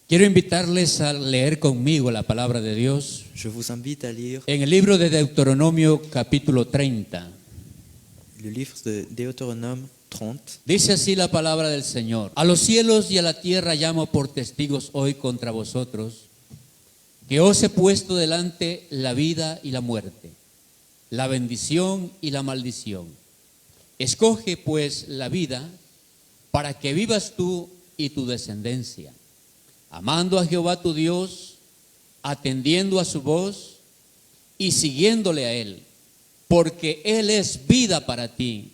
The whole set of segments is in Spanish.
Quiero invitarles a leer conmigo la palabra de Dios Je vous invite à lire en el libro de Deuteronomio capítulo 30. le livre de Deutéronome 30. Dice así la palabra del Señor: a los cielos y a la tierra llamo por testigos hoy contra vosotros, que os he puesto delante la vida y la muerte, la bendición y la maldición. Escoge pues la vida para que vivas tú y tu descendencia, amando a Jehová tu Dios, atendiendo a su voz y siguiéndole a Él, porque Él es vida para ti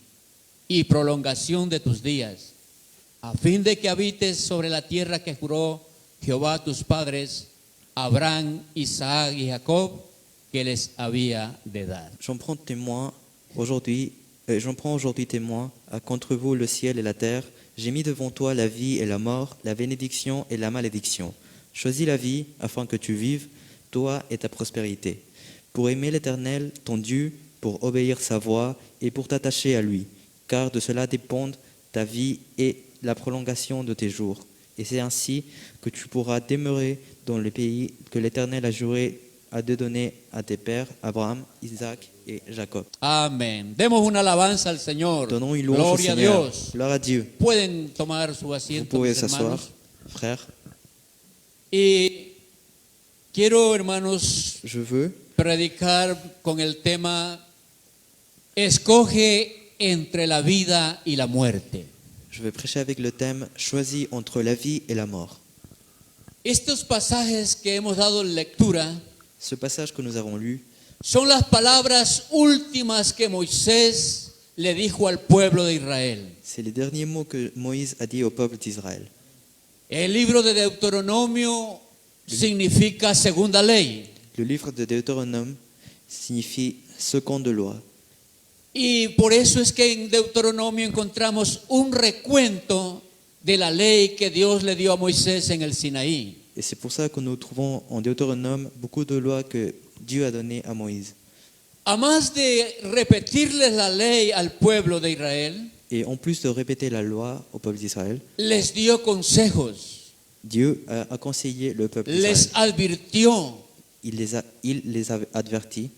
y prolongación de tus días, a fin de que habites sobre la tierra que juró Jehová a tus padres, Abraham, Isaac y Jacob, que les había de dar. J'en prends aujourd'hui témoin contre vous le ciel et la terre. J'ai mis devant toi la vie et la mort, la bénédiction et la malédiction. Choisis la vie afin que tu vives, toi et ta prospérité, pour aimer l'Éternel, ton Dieu, pour obéir sa voix et pour t'attacher à lui, car de cela dépendent ta vie et la prolongation de tes jours. Et c'est ainsi que tu pourras demeurer dans le pays que l'Éternel a juré de donner à tes pères, Abraham, Isaac et Jacob. Amén. Demos una alabanza al Señor. Donnons une louange au Gloria a Seigneur. Dios. Gloire à Dieu. Pueden tomar su Vous asiento, pouvez mis s'asseoir, hermanos. frères. Y quiero, hermanos, Je veux predicar con el tema: escoge entre la vida y la muerte. Je vais prêcher avec le thème « Choisis entre la vie et la mort ». Estos pasajes que hemos dado lectura Ce passage que nous avons lu son las palabras últimas que Moisés le dijo al pueblo de Israel. c'est les derniers mots que Moïse a dit au peuple d'Israël. El libro de Deuteronomio significa segunda ley. Le livre de Deutéronome signifie seconde loi. Y por eso es que en Deuteronomio encontramos un recuento de la ley que Dios le dio a Moisés en el Sinaí. Et c'est pour ça que nous trouvons en Deutéronome beaucoup de lois que Dieu a données à Moïse. A más de repetirles la ley al pueblo de Israel, Et en plus de répéter la loi au peuple d'Israël, les dio consejos, Dieu a conseillé le peuple les d'Israël. advirtió. Il les a avertis.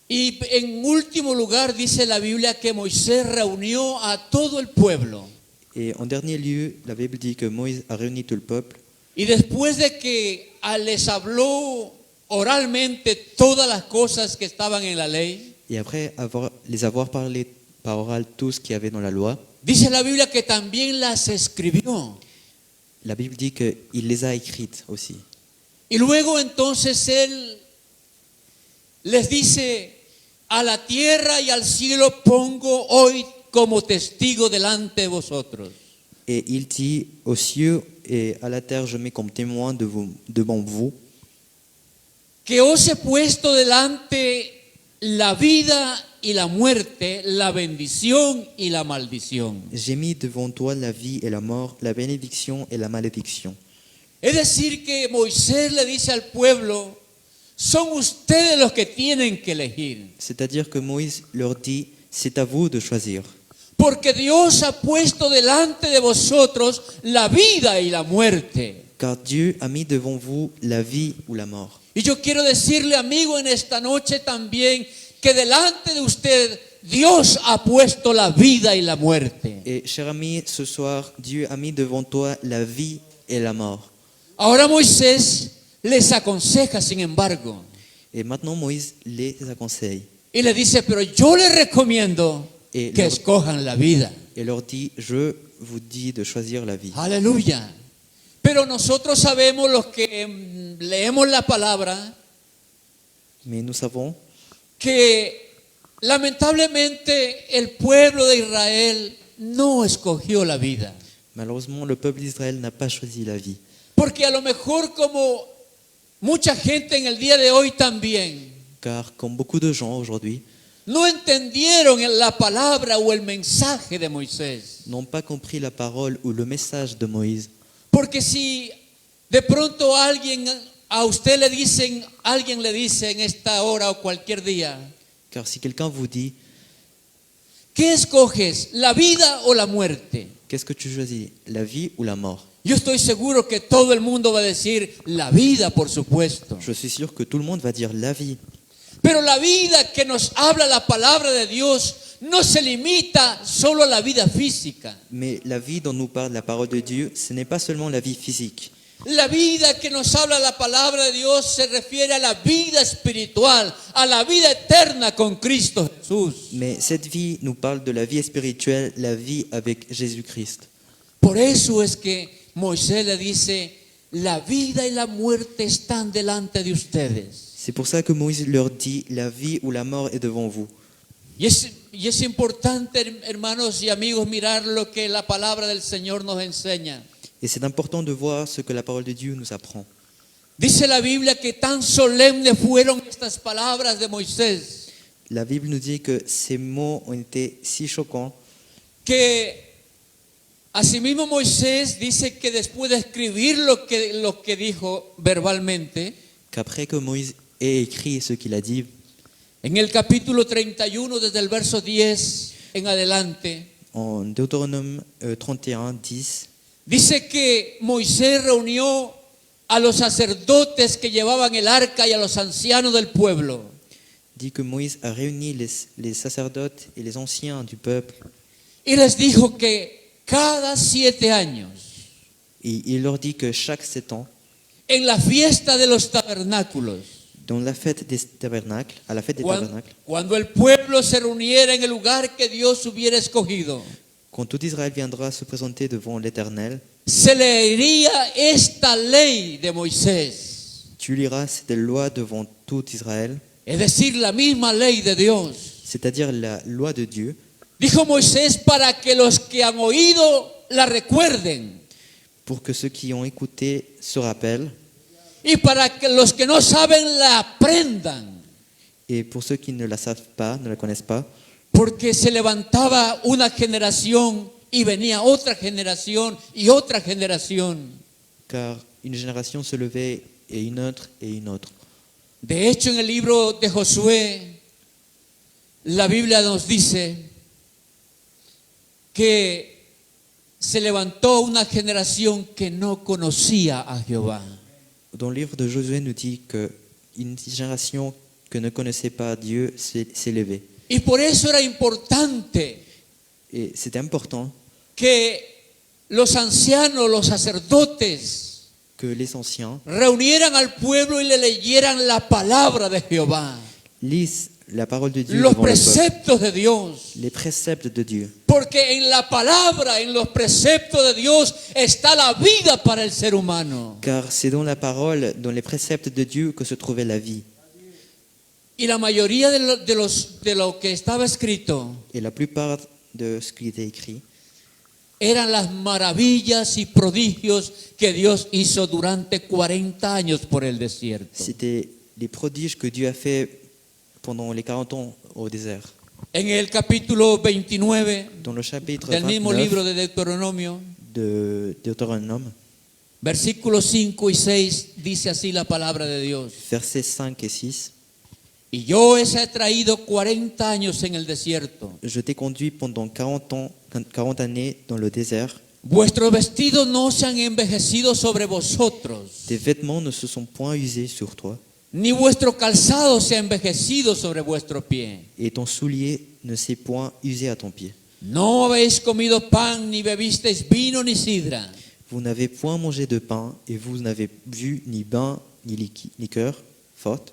Y en último lugar dice la Biblia que Moisés reunió a todo el pueblo. Et en dernier lieu, la Bible dit que Moïse a réuni tout le peuple. Y después de que les habló oralmente todas las cosas que estaban en la ley, Et après les avoir parlé par oral tout ce qu'il y avait dans la loi, dice la Biblia que también las escribió. la Bible dit qu'il les a écrites aussi. Y luego entonces él les dice: a la tierra y al cielo pongo hoy como testigo delante de vosotros. Et il dit aux cieux et à la terre, je mets comme témoin devant vous, Que os he puesto delante la vida y la muerte, la bendición y la maldición. j'ai mis devant toi la vie et la mort, la bénédiction et la malédiction. Es decir, que Moisés le dice al pueblo: son ustedes los que tienen que elegir. C'est-à-dire que Moïse leur dit, c'est à vous de choisir. Porque Dios ha puesto delante de vosotros la vida y la muerte. Car Dieu a mis devant vous la vie ou la mort. Y yo quiero decirle, amigo, en esta noche también, que delante de usted Dios ha puesto la vida y la muerte. Et cher ami, ce soir, Dieu a mis devant toi la vie et la mort. Ahora Moisés les aconseja, sin embargo, Et maintenant, Moïse les aconseille y le dice: pero yo les recomiendo Et que leur- escojan la vida. et leur dit, je vous dis de choisir la vie. Aleluya. Pero nosotros sabemos, los que leemos la palabra, Mais nous savons que lamentablemente el pueblo de Israel no escogió la vida. malheureusement, le peuple d'Israël n'a pas choisi la vie. Porque a lo mejor, como mucha gente en el día de hoy también, Car comme beaucoup de gens aujourd'hui no entendieron la palabra o el mensaje de Moisés. n'ont pas compris la parole ou le message de Moïse. Porque si de pronto alguien le dice en esta hora o cualquier día: Car si quelqu'un vous dit, ¿qué escoges, la vida o la muerte? Qu'est-ce que tu choisis, la vie ou la mort? Yo estoy seguro que todo el mundo va a decir la vida, por supuesto. Je suis sûr que tout le monde va dire la vie. Pero la vida que nos habla la palabra de Dios no se limita solo a la vida física. Mais la vie dont nous parle la parole de Dieu, ce n'est pas seulement la vie physique. La vida que nos habla la palabra de Dios se refiere a la vida espiritual, a la vida eterna con Cristo Jesús. Mais cette vie nous parle de la vie spirituelle, la vie avec Jésus-Christ. Por eso es que Moisés le dice, la vida y la muerte están delante de ustedes. C'est pour ça que Moïse leur dit, la vie ou la mort est devant vous. Y es importante, hermanos y amigos, mirar lo que la palabra del Señor nos enseña. Et c'est important de voir ce que la parole de Dieu nous apprend. Dice la Biblia que tan solemnes fueron estas palabras de Moisés, La Bible nous dit que ces mots ont été si choquants que asimismo Moisés dice que después de escribir lo que dijo verbalmente, qu'après que Moïse ait écrit ce qu'il a dit, en el capítulo 31, desde el verso 10 en adelante, en Deutéronome 31, 10, dice que Moisés reunió a los sacerdotes que llevaban el arca y a los ancianos del pueblo. dit que Moïse a réuni les sacerdotes et les anciens du peuple Y les dijo que cada 7 años, et il leur dit que chaque 7 ans, en la fiesta de los tabernáculos, dans la fête des tabernacles, à la fête des tabernacles, cuando el pueblo se reuniera en el lugar que Dios hubiera escogido, quand tout Israël viendra se présenter devant l'Éternel, se leería esta ley de Moisés, tu liras cette loi devant tout Israël, es decir, la misma ley de Dios. c'est-à-dire la loi de Dieu, Dijo Moisés para que los que han oído la recuerden pour que ceux qui ont écouté se rappellent, y para que los que no saben la aprendan, et pour ceux qui ne la savent pas, ne la connaissent pas, porque se levantaba una generación y venía otra generación y otra generación. car une génération se levait et une autre et une autre. De hecho, en el libro de Josué, la Biblia nos dice que se levantó una generación que no conocía a Jehová. Dans le livre de Josué nous dit qu'une génération que ne connaissait pas Dieu s'est levée. Y por eso era importante Et c'était important que los ancianos, los sacerdotes, que les anciens reunieran al pueblo y le leyeran la palabra de Jehová, lisent la parole de Dieu los devant le peuple, preceptos de Dios. les préceptes de Dieu. Porque en la palabra, en los preceptos de Dios, está la vida para el ser humano. Car c'est dans la parole, dans les préceptes de Dieu que se trouvait la vie. Y la mayoría de lo que estaba escrito Et la plupart de ce qui était écrit, eran las maravillas y prodigios que Dios hizo durante 40 años por el desierto. c'était les prodiges que Dieu a fait pendant les 40 ans au désert. En el capítulo 29 Dans le chapitre del mismo 29 libro de Deuteronomio, de Deutéronome, versículos 5 y 6, dice así la palabra de Dios. versets 5 et 6, Y yo os he traído 40 años en el desierto. je t'ai conduit pendant 40 années dans le désert. Vuestros vestidos no se han envejecido sobre vosotros, Tes vêtements ne se sont point usés sur toi, ni vuestro calzado se ha envejecido sobre vuestro pie. et ton soulier ne s'est point usé à ton pied. No habéis comido pan, ni bebisteis vino, ni sidra, Vous n'avez point mangé de pain, et vous n'avez bu ni bain ni liqueur forte,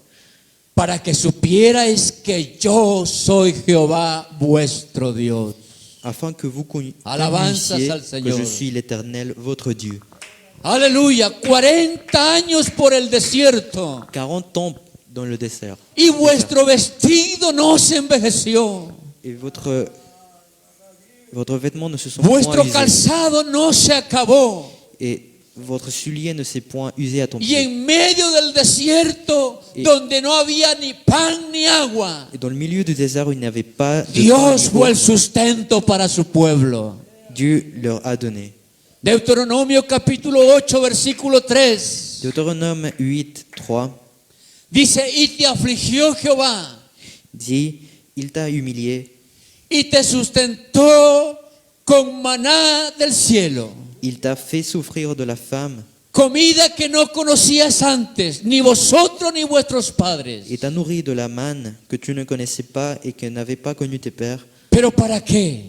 para que supierais que yo soy Jehová vuestro Dios. afin que vous Alabanzas connaissiez al que Señor. je suis l'Éternel, votre Dieu. Aleluya, 40 años por el desierto. 40 ans dans le désert. Y vuestro vestido no se envejeció. Et votre vêtement ne se sont point Vuestro usés. calzado no se acabó. Et votre soulier ne s'est point usé à ton Y pied. en medio del desierto, Y- donde no había ni pan ni agua, Et dans le milieu du désert où il n'y avait pas de pain Dios ni fue eau, el sustento para su pueblo. Dieu leur a donné. Deuteronomio capítulo 8, versículo 3. Deutéronome 8, 3 Dice, y te afligió Jehová, dit, il t'a humilié y te sustentó con maná del cielo, Il t'a fait souffrir de la fame comida que no conocías antes, ni vosotros ni vuestros padres. et t'a nourri de la manne que tu ne connaissais pas et que n'avaient pas connu tes pères, ¿Pero para qué?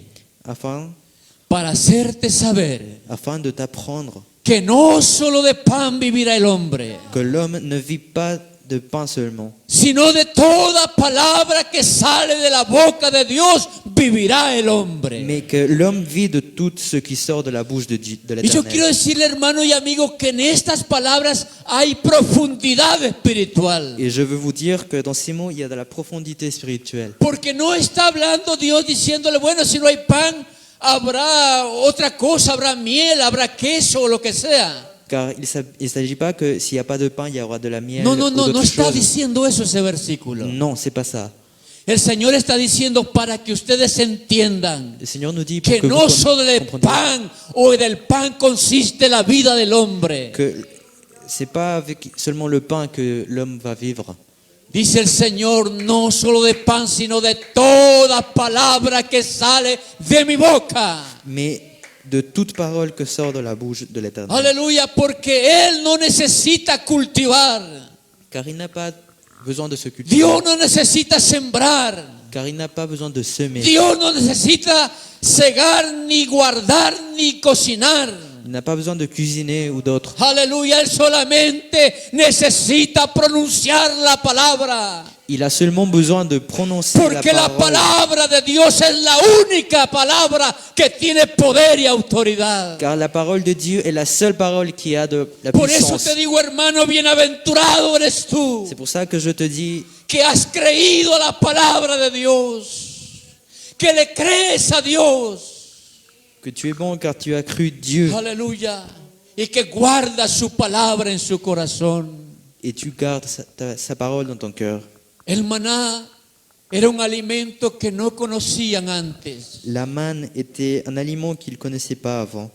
Para hacerte saber afin de t'apprendre que no solo de pan vivirá el hombre, que l'homme ne vit pas de pain seulement, sino de toda palabra que sale de la boca de Dios vivirá el hombre. mais que l'homme vit de tout ce qui sort de la bouche de Y yo quiero l'Éternel. decirle, hermano y amigo, que en estas palabras hay profundidad espiritual. Et je veux vous dire que dans ces mots, il y a de la profondité spirituelle. Porque no está hablando Dios diciéndole, bueno, si no hay pan, habrá otra cosa, habrá miel, habrá queso o lo que sea. Car il ne s'agit pas que s'il n'y a pas de pain, il y aura de la miel No ou d'autres está choses. diciendo eso ese versículo. Non, c'est pas ça. El Señor está diciendo para que ustedes entiendan Le Seigneur nous dit pour que que no vous solo del compreniez pan o del pan consiste la vida del hombre. que c'est pas avec seulement le pain que l'homme va vivre. Dice el Señor, no solo de pan, sino de toda palabra que sale de mi boca. Mais de toute parole que sort de la bouche de l'Éternel. Aleluya, porque Él no necesita cultivar. Car il n'a pas besoin de se cultiver. Dios no necesita sembrar. Car il n'a pas besoin de semer. Dios no necesita cegar, ni guardar, ni cocinar. Il n'a pas besoin de cuisiner ou d'autre. Aleluya, Él solamente necesita pronunciar la palabra. Il a seulement besoin de prononcer Porque la la parole. palabra de Dios es la única palabra que tiene poder y autoridad. Car la parole de Dieu est la seule parole qui a de la Por eso puissance. te digo, hermano, bienaventurado eres tú, C'est pour ça que je te dis que has creído la palabra de Dios, que le crees a Dios. que tu es bon car tu as cru Dieu Aleluya. Y que guarda su palabra en su corazón. et tu gardes sa parole dans ton cœur. El maná era un alimento que no conocían antes. La manne était un aliment qu'ils ne connaissaient pas avant.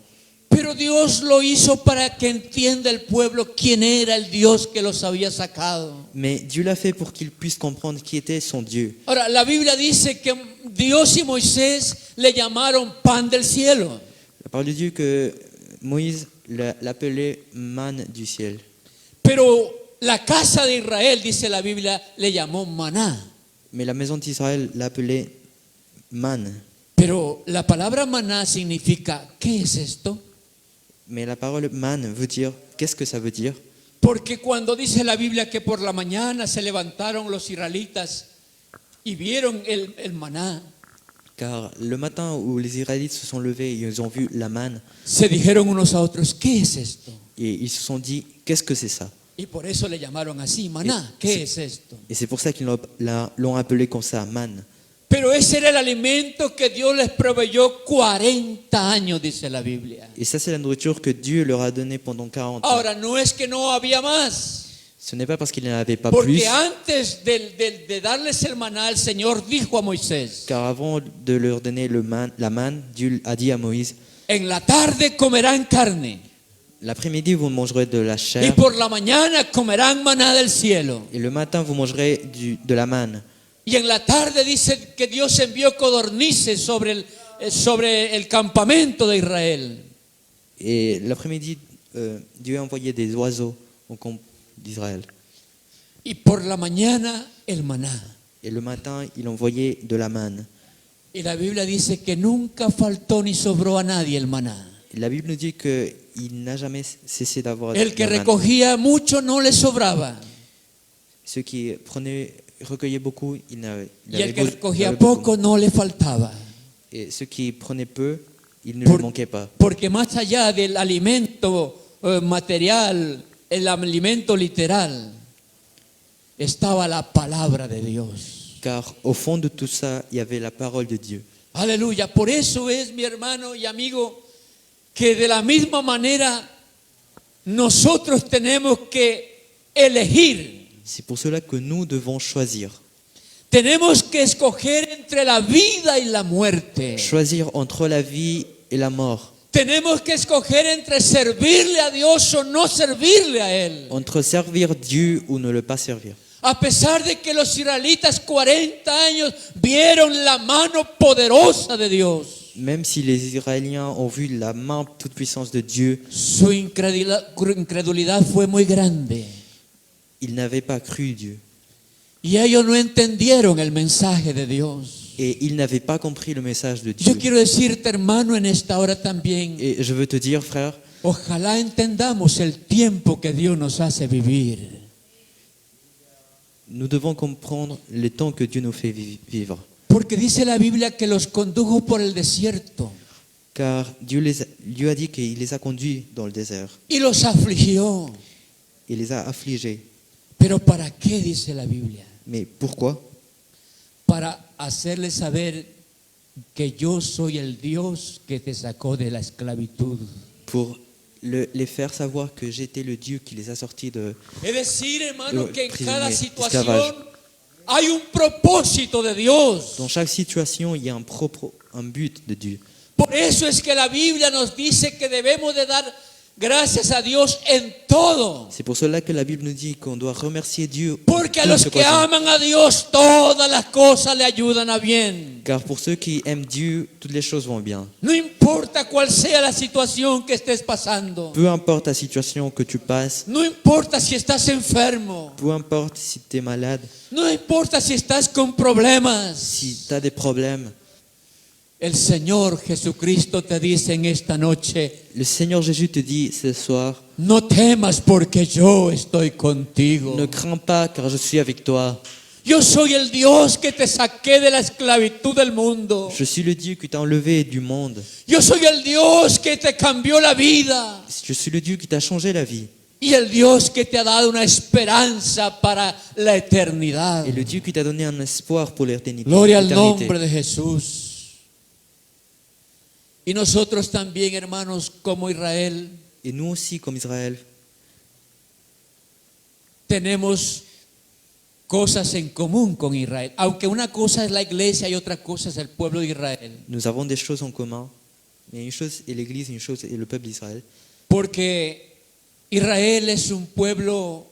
Pero Dios lo hizo para que entienda el pueblo quién era el Dios que los había sacado. Mais Dieu l'a fait pour qu'ils puissent comprendre qui était son Dieu. Ahora, la Biblia dice que Dios y Moisés le llamaron pan del cielo. La parole de Dieu que Moïse l'appelait manne du ciel. Pero la casa de Israel, dice la Biblia, le llamó maná. Mais la maison d'Israël l'appelait manne. Pero la palabra maná significa, ¿qué es esto? Mais la parole manne veut dire, qu'est-ce que ça veut dire? Porque cuando dice la Biblia que por la mañana se levantaron los israelitas y vieron el maná, Car le matin où les Israélites se sont levés, ils ont vu la manne se dijeron unos a otros, ¿qué es esto? et ils se sont dit, qu'est-ce que c'est ça? Y por eso le llamaron así, maná, ¿qué es esto? Et c'est pour ça qu'ils l'ont appelé comme ça, manne. Pero ese era el alimento que Dios les proveyó 40 años, dice la Biblia. Et ça, c'est la nourriture que Dieu leur a donnée pendant 40 ans. Ahora, no es que no había más, Ce n'est pas parce qu'il n'y en avait pas plus, porque antes de darles el maná, el Señor dijo a Moisés, car avant de leur donner la manne, Dieu a dit à Moïse, en la tarde comerán carne l'après-midi, vous mangerez de la y chair, por la mañana comerán maná del cielo. et le matin, vous mangerez de la manne. Y en la tarde dice que Dios envió codornices sobre el campamento de Israel. Et l'après-midi, Dieu a envoyé des oiseaux au camp d'Israël. Y por la mañana el maná. Et le matin, il envoyait de la manne. Y la Biblia dice que nunca faltó ni sobró a nadie el maná. Et la Bible nous dit qu'il n'a jamais cessé d'avoir El que de la manne. recogía mucho no le sobraba. Ceux qui recueillaient beaucoup, il Y el que avait recogía beaucoup. poco no le faltaba. Et ceux qui prenaient peu, il ne Por- lui manquait pas. Porque más allá del alimento material, el alimento literal, estaba la palabra de Dios. Car au fond de tout ça, il y avait la parole de Dieu. Aleluya. Por eso es, mi hermano y amigo, que de la misma manera nosotros tenemos que elegir. C'est pour cela que nous devons choisir. Tenemos que escoger entre la vida y la muerte. Choisir entre la vie et la mort. Tenemos que escoger entre servirle a Dios o no servirle a Él. Entre servir Dieu ou ne le pas servir. A pesar de que los israelitas 40 años vieron la mano poderosa de Dios. Même si les Israéliens ont vu la main toute puissance de Dieu, su incredulidad fue muy grande. ils n'avaient pas cru Dieu. Y ellos no entendieron el mensaje de Dios. Et ils n'avaient pas compris le message de Yo Dieu. quiero decirte, hermano, en esta hora también, Et je veux te dire, frère, ojalá entendamos el tiempo que Dios nos hace vivir. nous devons comprendre le temps que Dieu nous fait vivre. Porque dice la Biblia que los condujo por el desierto Car Dieu a dit qu'il les a conduits dans le désert. y los afligió. Il les a affligés. Pero ¿para qué dice la Biblia? Mais pourquoi? Para hacerles saber que yo soy el Dios que te sacó de la esclavitud. Pour les faire savoir que j'étais le Dieu qui les a sortis de... Es decir, hermano, Lo que en cada prisonnier, situación esclavage. hay un propósito de Dios. Dans chaque situation, il y a un but de Dieu. Por eso es que la Biblia nos dice que debemos de dar gracias a Dios en todo. C'est pour cela que la Bible nous dit qu'on doit remercier Dieu. Porque a en los toute que occasion. aman a Dios, todas las cosas le ayudan a bien. Car pour ceux qui aiment Dieu, toutes les choses vont bien. No importa cuál sea la situación que estés pasando. Peu importe la situation que tu passes, No importa si estás enfermo. peu importe si tu es malade, No importa si estás con problemas. si tu as des problèmes, El Señor Jesucristo te dice en esta noche, le Seigneur Jésus te dit ce soir, no temas porque yo estoy contigo. ne crains pas car je suis avec toi. Yo soy el Dios que te saqué de la esclavitud del mundo. Je suis le Dieu qui t'a enlevé du monde. Yo soy el Dios que te cambió la vida. Je suis le Dieu qui t'a changé la vie. Y el Dios que te ha dado una esperanza para la eternidad. Et le Dieu qui t'a donné un espoir pour l'éternité. Gloria al nombre de Jesús. Y nosotros también, hermanos, como Israel, Et nous aussi, comme Israël, tenemos cosas en común con Israel. Aunque una cosa es la iglesia y otra cosa es el pueblo de Israel. nous avons des choses en commun. Mais une chose est l'Église, une chose est le peuple d'Israël. Porque Israel es un pueblo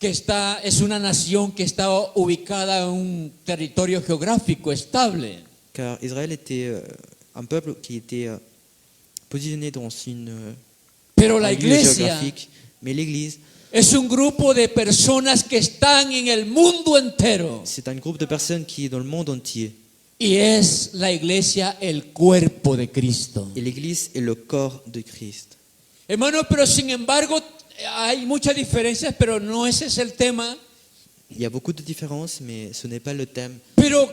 es una nación que está ubicada en un territorio geográfico estable. Car Israël était un peuple qui était positionné dans Pero un la lieu iglesia géographique. Mais l'Église, es un grupo de personas que están en el mundo entero. c'est un groupe de personnes qui est dans le monde entier. Y es la iglesia el cuerpo de Cristo. Et l'Église est le corps de Christ. Hermano, pero sin embargo hay muchas diferencias, pero no ese es el tema. Il y a beaucoup de différences, mais ce n'est pas le thème. Pero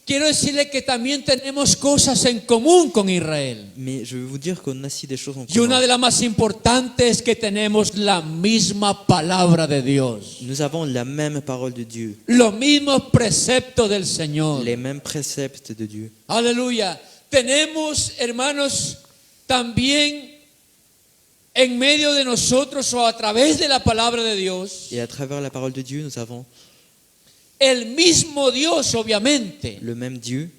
quiero decirle que también tenemos cosas en común con Israel. Mais je veux vous dire qu'on a aussi des choses en Y una commun. de las más importantes es que tenemos la misma palabra de Dios. Nous avons la même parole de Dieu, Los mismos preceptos del Señor. les mêmes préceptes de Dieu. Aleluya. Tenemos, hermanos, también en medio de nosotros o a través de la palabra de Dios, Et à travers la parole de Dieu, nous avons el mismo Dios, obviamente, le même Dieu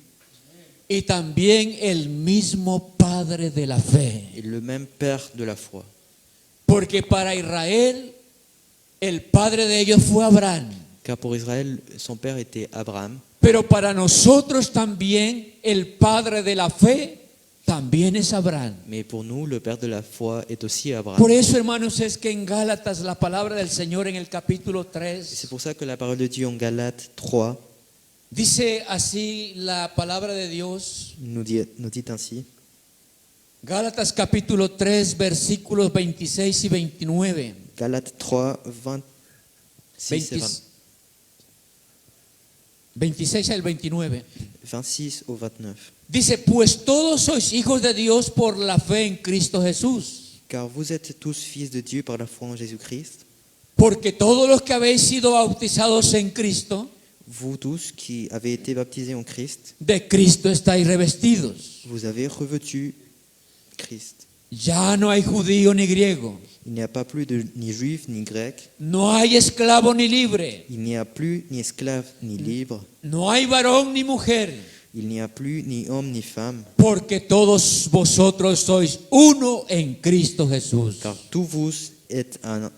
y también el mismo Padre de la fe. et le même Père de la foi. Porque para Israel, el padre de ellos fue Abraham. Car pour Israël, son père était Abraham. Pero para nosotros también, el Padre de la fe también es Abraham. Mais pour nous, le Père de la foi est aussi Abraham. Por eso, hermanos, es que en Gálatas la palabra del Señor en el capítulo Et 3 c'est pour ça que la parole de Dieu en Galates 3 dice así la palabra de Dios. nous dit ainsi. Gálatas capítulo 3 versículos 26 y 29. Galates 3, 26 26 al 29. 26 au 29. Dice, pues todos sois hijos de Dios por la fe en Cristo Jesús. Car vous êtes tous fils de Dieu par la foi en Jésus-Christ. Porque todos los que habéis sido bautizados en Cristo, Vous tous qui avez été baptisés en Christ, de Cristo estáis revestidos. vous avez revêtu Christ. Ya no hay judío ni griego, Il n'y a pas plus ni juif ni grec. no hay esclavo ni libre, Il n'y a plus ni esclave ni libre. no hay varón ni mujer, Il n'y a plus ni homme ni femme. porque todos vosotros sois uno en Cristo Jesús. Car tous vous êtes un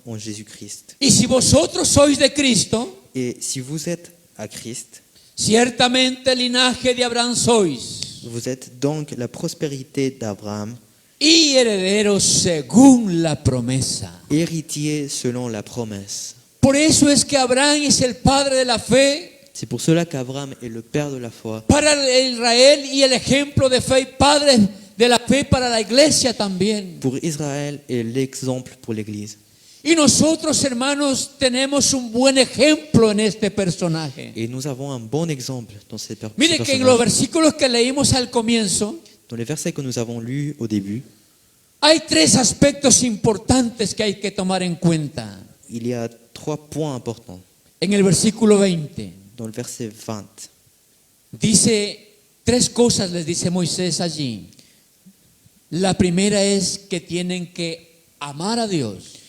en Jésus-Christ. Y si vosotros sois de Cristo, Et si vous êtes à Christ, ciertamente linaje de Abraham sois, Vous êtes donc la prospérité d'Abraham, y herederos según la promesa. héritier selon la promesse. Por eso es que Abraham es el padre de la fe C'est pour cela qu'Abraham est le père de la foi para Israel y el ejemplo de fe, y padre de la fe para la iglesia también. pour Israël et l'exemple pour l'Église. Y nosotros, hermanos, tenemos un buen ejemplo en este personaje. Et nous avons un bon exemple dans ces Mire que en los versículos que leímos al comienzo, Dans les versets que nous avons lus au début, hay tres aspectos importantes que hay que tomar en cuenta. il y a 3 points importants. En el versículo 20 Dans le verset 20, dice, tres cosas les dice Moisés allí. La primera es que tienen que amar a Dios.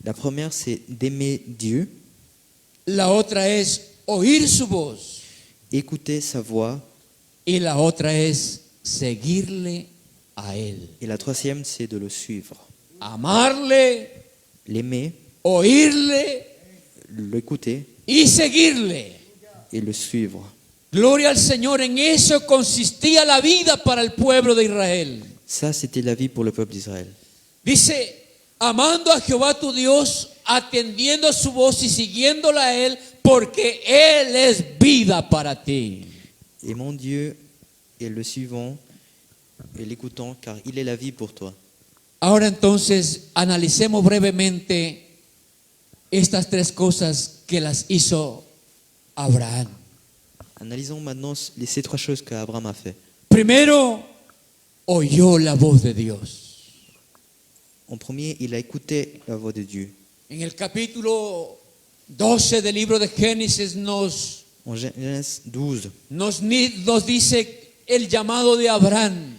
la première c'est d'aimer Dieu, La otra es oír su voz. écouter sa voix, Y la otra es seguirle a Él. et la troisième c'est de le suivre. Amarle, L'aimer, oírle l'écouter y seguirle. et le suivre. Gloria al Señor, en eso consistía la vida para el pueblo de Israel. Ça, c'était la vie pour le peuple d'Israël. Dice, amando a Jehová tu Dios, atendiendo a su voz y siguiéndola a Él, porque Él es vida para ti. Aimons Dieu et le suivons et l'écoutons car il est la vie pour toi. Ahora entonces analicemos brevemente estas tres cosas que las hizo Abraham. Analysons maintenant ces 3 choses qu'Abraham a fait. Primero, oyó la voz de Dios. En premier, il a écouté la voix de Dieu. En el capítulo 12 del libro de Génesis En Genèse 12, nos dice el llamado de Abraham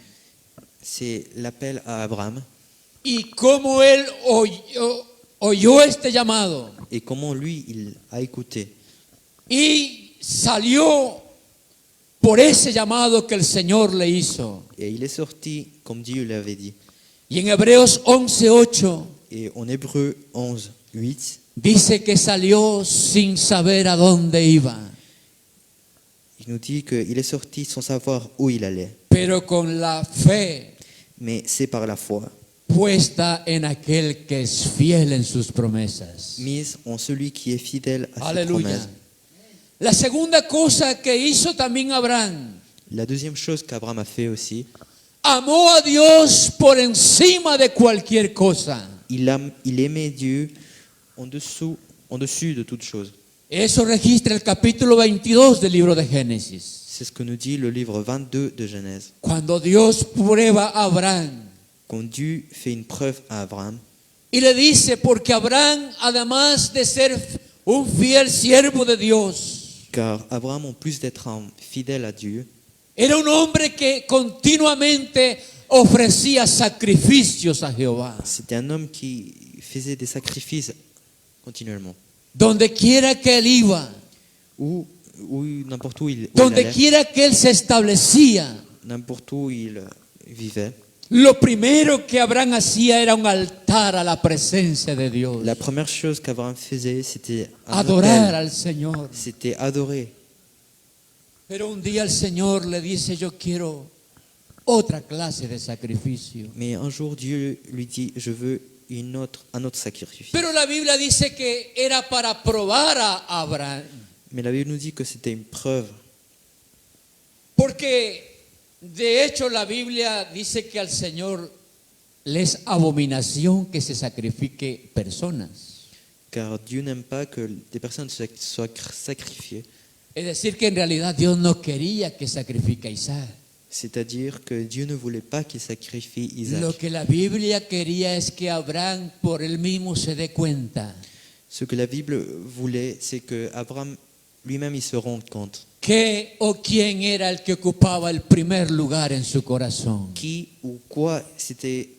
c'est l'appel à Abraham y cómo él oyó este llamado et comment lui, il a écouté. y salió por ese llamado que el Señor le hizo. Et il est sorti comme Dieu l'avait dit. Y en Hebreos 11:8 Et en Hébreu 11, 8, dice que salió sin saber a dónde iba, il nous dit qu'il est sorti sans savoir où il allait. pero con la fe Mais c'est par la foi, puesta en aquel que es fiel en sus promesas. mise en celui qui est fidèle à ses Aleluya. promesses. La segunda cosa que hizo también Abraham, La deuxième chose qu'Abraham a fait aussi, amó a Dios por encima de cualquier cosa. il aimait Dieu en dessus de toute chose. Eso registra el capítulo 22 del libro de Génesis. C'est ce que nous dit le livre 22 de Genèse. Cuando Dios prueba a Abraham Quand Dieu fait une preuve à Abraham, y le dice, porque Abraham, además de ser un fiel siervo de Dios, car Abraham, en plus d'être un fidèle à Dieu, era un hombre que continuamente ofrecía sacrificios a Jehová. c'était un homme qui faisait des sacrifices continuellement. Donde quiera que él iba, Ou n'importe où il donde allait, quiera que él se establecía, n'importe où il vivait, lo primero que Abraham hacía era un altar a la presencia de Dios. la première chose qu'Abraham faisait, c'était un Adorar autel, al Señor. c'était adorer. Pero un día el Señor le dice, yo quiero otra clase de sacrificio. Mais un jour, Dieu lui dit, je veux un autre sacrifice. Pero la Biblia dice que era para probar a Abraham. Mais la Bible nous dit que c'était une preuve. Porque de hecho la Biblia dice que al Señor le es abominación que se sacrifique personas. Car Dieu n'aime pas que des personnes soient sacrifiées. Es decir, que en realidad Dios no quería que sacrifique a Isaac. C'est-à-dire que Dieu ne voulait pas qu'il sacrifie Isaac. Lo que la Biblia quería es que Abraham por él mismo se dé cuenta Ce que la Bible voulait, c'est que Abraham lui-même il se rende compte qué o quién era el que ocupaba el primer lugar en su corazón. qui ou quoi c'était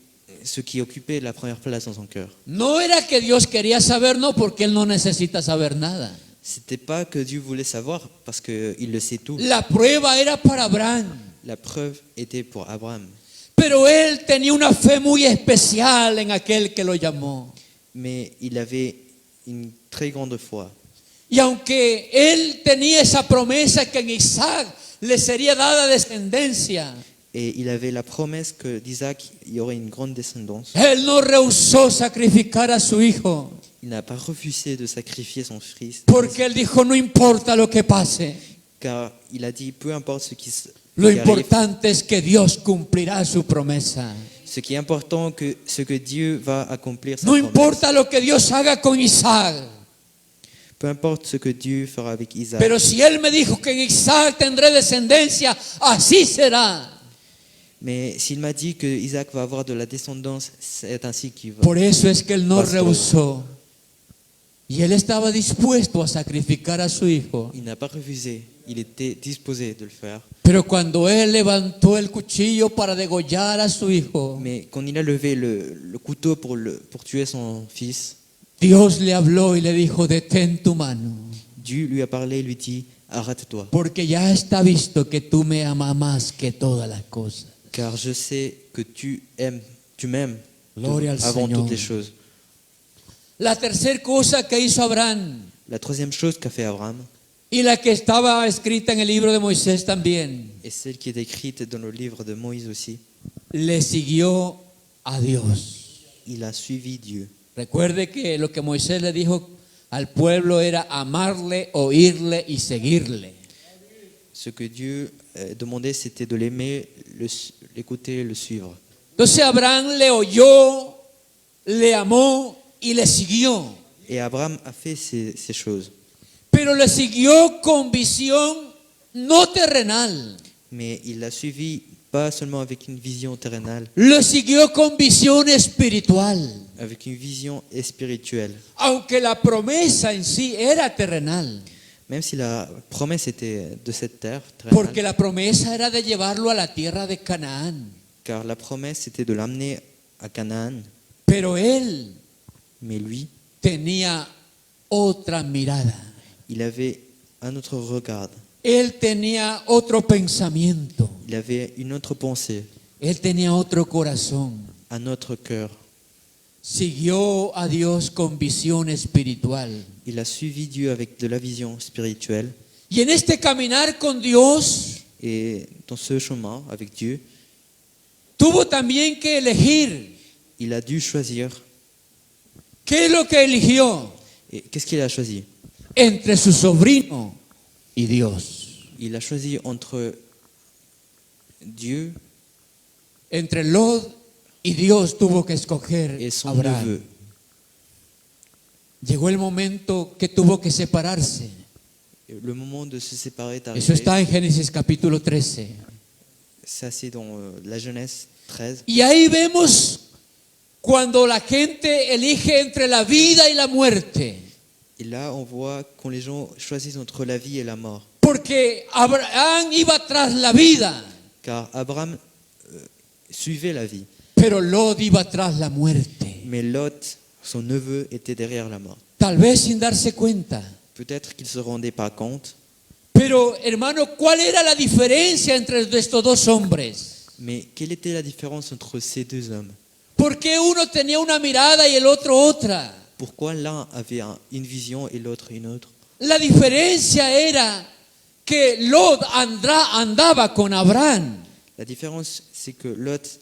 ce qui occupait la première place dans son cœur. No era que Dios quería saber, no, porque él no necesita saber nada. C'était pas que Dieu voulait savoir parce qu'il le sait tout. La prueba era para Abraham. La preuve était pour Abraham. Pero él tenía una fe muy especial en aquel que lo llamó. Mais il avait une très grande foi. Y aunque él tenía esa promesa que en Isaac le sería dada descendencia, Et il avait la promesse que d'Isaac, il y aurait une grande descendance. él no rehusó sacrificar a su hijo, Il n'a pas refusé de sacrifier son fils, porque él dijo, no importa lo que pase, car il a dit, peu importe lo qui arrive, importante es que Dios cumplirá su promesa. ce qui est important, ce que Dieu va accomplir sa No promesse. importa lo que Dios haga con Isaac, Peu importe ce que Dieu fera avec Isaac. pero si él me dijo que en Isaac tendré descendencia, así será. Mais s'il m'a dit que Isaac va avoir de la descendance, c'est ainsi qu'il va. Por eso es que él no Pastor. rehusó. Y él estaba dispuesto a sacrificar a su hijo. Il n'a pas refusé, il était disposé de le faire. Pero cuando él levantó el cuchillo para degollar a su hijo, Mais quand il a levé le couteau pour tuer son fils, Dios le habló y le dijo, detén tu mano, Dieu lui a parlé et lui dit, arrête-toi, porque ya está visto que tú me amas más que todas las cosas. car je sais que tu m'aimes Gloria al avant Señor. toutes les choses. La tercera cosa que hizo Abraham, La troisième chose qu'a fait Abraham, y la que estaba escrita en el libro de Moisés también, et celle qui est écrite dans le livre de Moïse aussi, le siguió a Dios. il a suivi Dieu. Recuerde que lo que Moisés le dijo al pueblo era amarle, oírle y seguirle. Ce que Dieu demandait, c'était de l'aimer, l'écouter, le suivre. Entonces Abraham le oyó, le amó y le siguió. Et Abraham a fait ces choses. Pero le siguió con visión no terrenal. Mais il l'a suivi pas seulement avec une vision terrenale, Lo siguió con visión espiritual. avec une vision spirituelle. Aunque la promesa en sí era terrenal. Même si la promesse était de cette terre Porque terrenale, la promesa era de llevarlo a la tierra de Canaán. car la promesse c'était de l'amener à Canaan. Pero él Mais lui, tenía otra mirada. il avait un autre regard, Él tenía otro pensamiento. il avait une autre pensée, Él tenía otro corazón. un autre cœur. Siguió a Dios con visión espiritual. Il a suivi Dieu avec de la vision spirituelle. Y en este caminar con Dios, Et dans ce chemin avec Dieu, tuvo también que elegir. il a dû choisir. ¿Qué es lo que eligió? Et qu'est-ce qu'il a choisi? Entre su sobrino y Dios. Il a choisi entre Dieu Entre Lot y Dios tuvo que escoger et son Abraham. neveu. Llegó el momento que tuvo que separarse. Et le moment de se séparer est Eso arrivé. está en Génesis capítulo 13. Ça, c'est dans la Genèse 13. Y ahí vemos cuando la gente elige entre la vida y la muerte. Et là, on voit quand les gens choisissent entre la vie et la mort. Porque Abraham iba tras la vida, Car Abraham suivait la vie. pero Lot iba tras la muerte. Mais Lot, son neveu, était derrière la mort. Tal vez sin darse cuenta. Peut-être qu'il ne se rendait pas compte. Pero hermano, ¿cuál era la diferencia entre estos dos hombres? Mais quelle était la différence entre ces deux hommes? ¿Por qué uno tenía una mirada y el otro otra? Pourquoi l'un avait une vision et l'autre une autre? La diferencia era que Lot andaba con Abraham, La différence, c'est que Lot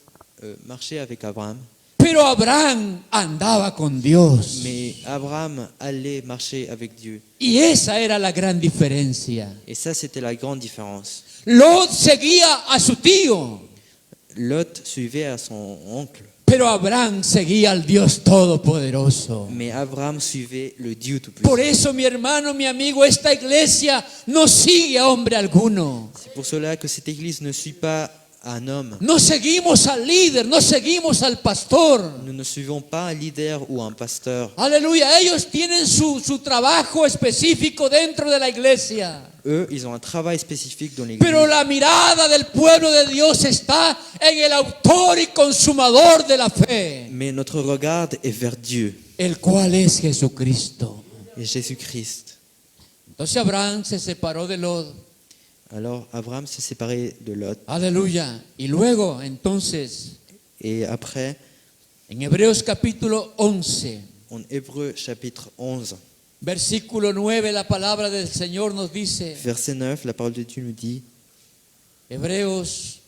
marchait avec Abraham, pero Abraham andaba con Dios. mais Abraham allait marcher avec Dieu. Y esa era la gran diferencia. Et ça, c'était la grande différence. Lot seguía a su tío, Lot suivait à son oncle, pero Abraham seguía al Dios Todopoderoso. mais Abraham suivait le Dieu Tout-Puissant. Por eso, mi hermano, mi amigo, esta iglesia no sigue a hombre alguno. C'est pour cela que cette église ne suit pas un homme. No seguimos al líder, no seguimos al pastor. Nous ne suivons pas un leader ou un pasteur. Aleluya, ellos tienen su trabajo específico dentro de la iglesia. Eux, ils ont un travail spécifique dans l'église. Pero la mirada del pueblo de Dios está en el autor y consumador de la fe, Mais notre regard est vers Dieu el cual es Jesucristo. et Jésus-Christ. Entonces Abraham se separó de Lot. Alors Abraham s'est séparé de Lot. Aleluya. Y luego, entonces, Et après, en Hebreos capítulo 11, en Hébreux chapitre 11, Versículo 9, la palabra del Señor nos dice, Verset 9, la parole de Dieu nous dit, Hebreos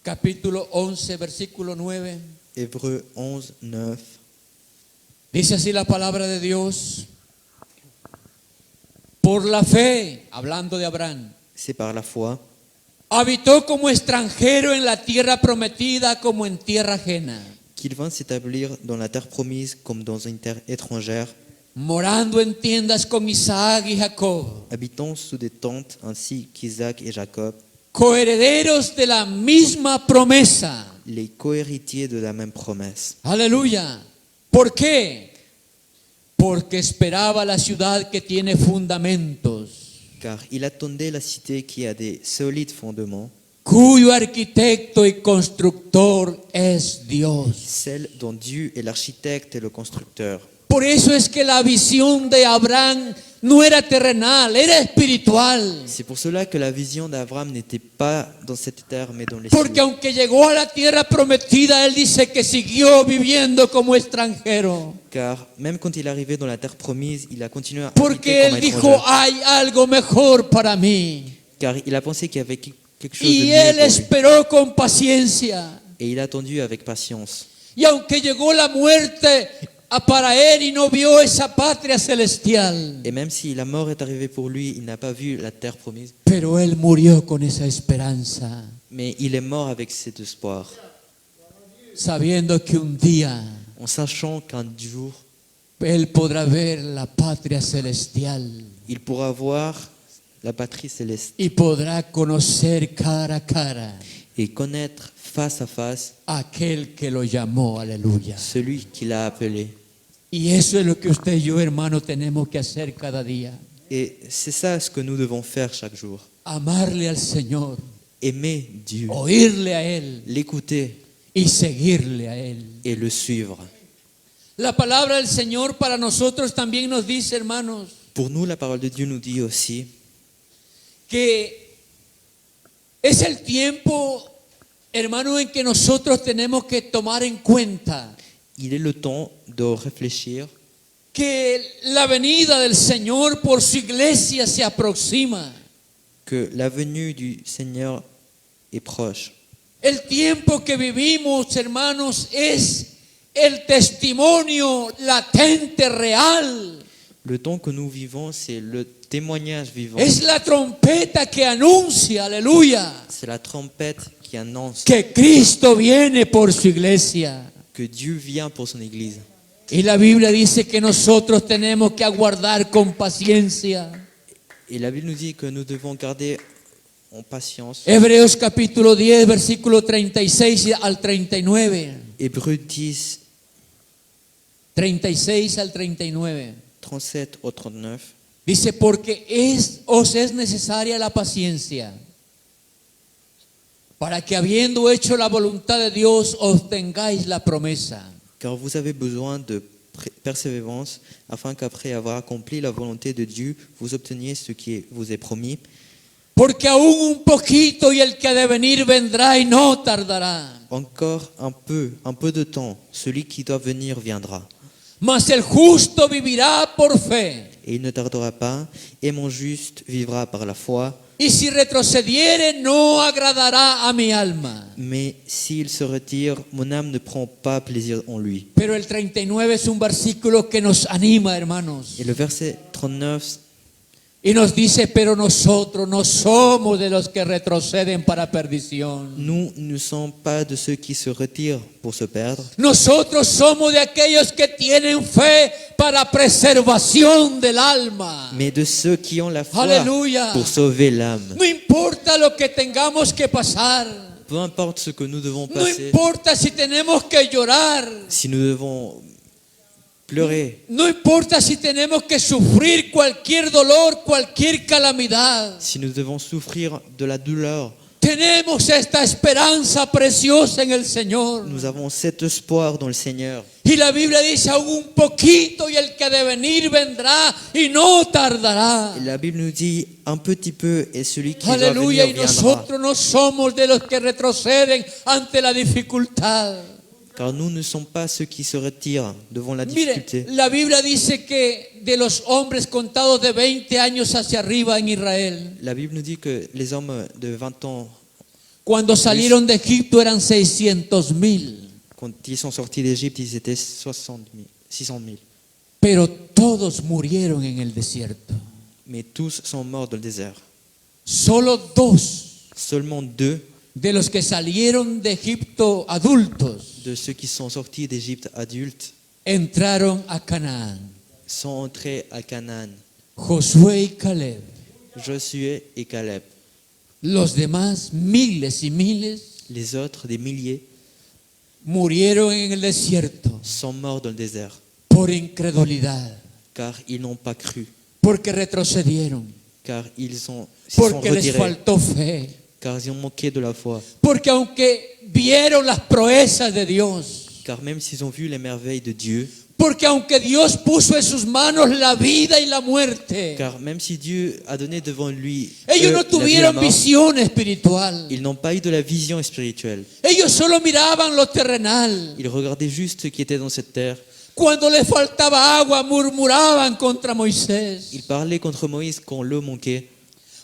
capítulo 11, versículo 9, Hébreux 11, 9, dice así la palabra de Dios, por la fe, hablando de Abraham, c'est par la foi, habitó como extranjero en la tierra prometida como en tierra ajena, qu'il vint s'établir dans la terre promise comme dans une terre étrangère, morando en tiendas con Isaac y Jacob, habitant sous des tentes ainsi qu'Isaac et Jacob, coherederos de la misma promesa. les cohéritiers de la même promesse. Aleluya. ¿Por qué? Porque esperaba la ciudad que tiene fundamentos, Car il attendait la cité qui a des solides fondements, cuyo arquitecto y constructor es Dios. celle dont Dieu est l'architecte et le constructeur. Por eso es que la visión de Abraham no era terrenal, era espiritual. C'est pour cela que la vision d'Abraham n'était pas dans cette terre, mais dans les Porque cieux. aunque llegó a la tierra prometida, él dice que siguió viviendo como extranjero. Car même quand il est arrivé dans la terre promise, il a continué à Porque habiter comme él dijo, étranger. hay algo mejor para mí. Car il a pensé qu'il y avait quelque chose de Y mieux él pour lui. esperó con paciencia. Et il a attendu avec patience. Y aunque llegó la muerte para él y no vio esa patria celestial, Et même si la mort est arrivée pour lui, il n'a pas vu la terre promise. pero él murió con esa esperanza, Mais il est mort avec cet espoir, sabiendo que un día en sachant qu'un jour, él podrá ver la patria celestial il pourra voir la patrie céleste y podrá conocer cara a cara et connaître face à face a aquel que lo llamó. Aleluya. celui qui l'a appelé. Y eso es lo que usted y yo, hermano, tenemos que hacer cada día. Et c'est ça ce que nous devons faire chaque jour. Amarle al Señor, Aimer Dieu, oírle a Él l'écouter y seguirle a Él. et le suivre. La palabra del Señor para nosotros también nos dice, hermanos, Pour nous, la parole de Dieu nous dit aussi que es el tiempo, hermano, en que nosotros tenemos que tomar en cuenta il est le temps de réfléchir que la venida del Señor por su iglesia se aproxima. que la venue du Seigneur est proche. El tiempo que vivimos, hermanos, es el testimonio latente, real. Le temps que nous vivons, c'est le témoignage vivant. Es la trompeta que anuncia, aleluya, C'est la trompette qui annonce que Cristo viene por su iglesia. que Dieu vient pour son Église. Y la Biblia dice que nosotros tenemos que aguardar con paciencia. Et la Bible nous dit que nous devons garder en patience. Hebreos capítulo 10, versículo 36 al 39. Hébreux 10, 36 al 39. 37 au 39. Dice, porque os es necesaria la paciencia, para que habiendo hecho la voluntad de Dios, obtengáis la promesa. Car vous avez besoin de persévérance, afin qu'après avoir accompli la volonté de Dieu, vous obteniez ce qui vous est promis. Porque aún un poquito y el que ha de venir vendrá y no tardará. Encore un peu de temps, celui qui doit venir viendra. Mas el justo vivirá por fe. Et il ne tardera pas, et mon juste vivra par la foi. Y si retrocediere, no agradará a mi alma. Mais s'il se retire, mon âme ne prend pas plaisir en lui. Pero el 39 es un versículo que nos anima, hermanos. Et le verset 39, Y nos dice, pero nosotros no somos de los que retroceden para perdición. nous ne sommes pas de ceux qui se retirent pour se perdre, Nosotros somos de aquellos que tienen fe para preservación del alma. mais de ceux qui ont la foi Alléluia. pour sauver l'âme. No importa lo que tengamos que pasar. Peu importe ce que nous devons No passer, importa si tenemos que llorar. si nous devons pleurer, No importa si tenemos que sufrir cualquier dolor, cualquier calamidad. si nous devons souffrir de la douleur, Tenemos esta esperanza preciosa en el Señor. nous avons cet espoir dans le Seigneur. Y la Biblia dice, aún un poquito y el que ha de venir vendrá y no tardará. Et la Bible nous dit un petit peu et celui qui Aleluya, va y venir viendra. nosotros no somos de los que retroceden ante la dificultad. car nous ne sommes pas ceux qui se retirent devant la Mire, difficulté. la Biblia dice que de los hombres contados de 20 años hacia arriba en Israel, La Bible nous dit que les hommes de 20 ans, cuando salieron de Egipto eran 600,000, quand ils sont sortis d'Égypte, ils étaient 600 000. pero todos murieron en el desierto. Mais tous sont morts dans le désert. Solo 2 Seulement 2 de los que salieron de Egipto adultos de ceux qui sont sortis d'Égypte adultes entraron a Canaán. sont entrés à Canaan. Josué y Caleb. Josué et Caleb. Los demás, miles y miles, Les autres, des milliers, murieron en el desierto sont morts dans le désert, por incredulidad, car ils n'ont pas cru, porque retrocedieron, car ils sont porque les retirés, faltó fe, car ils ont manqué de la foi, porque aunque vieron las proezas de Dios, car même s'ils ont vu les merveilles de Dieu, porque aunque Dios puso en sus manos la vida y la muerte, car même si Dieu a donné devant lui ellos eux, no la vie et la tuvieron mort, visión espiritual. ils n'ont pas eu de la vision spirituelle. Ellos solo miraban lo terrenal. Ils regardaient juste ce qui était dans cette terre. Cuando les faltaba agua, murmuraban contra Moisés. Ils parlaient contre Moïse quand l'eau manquait.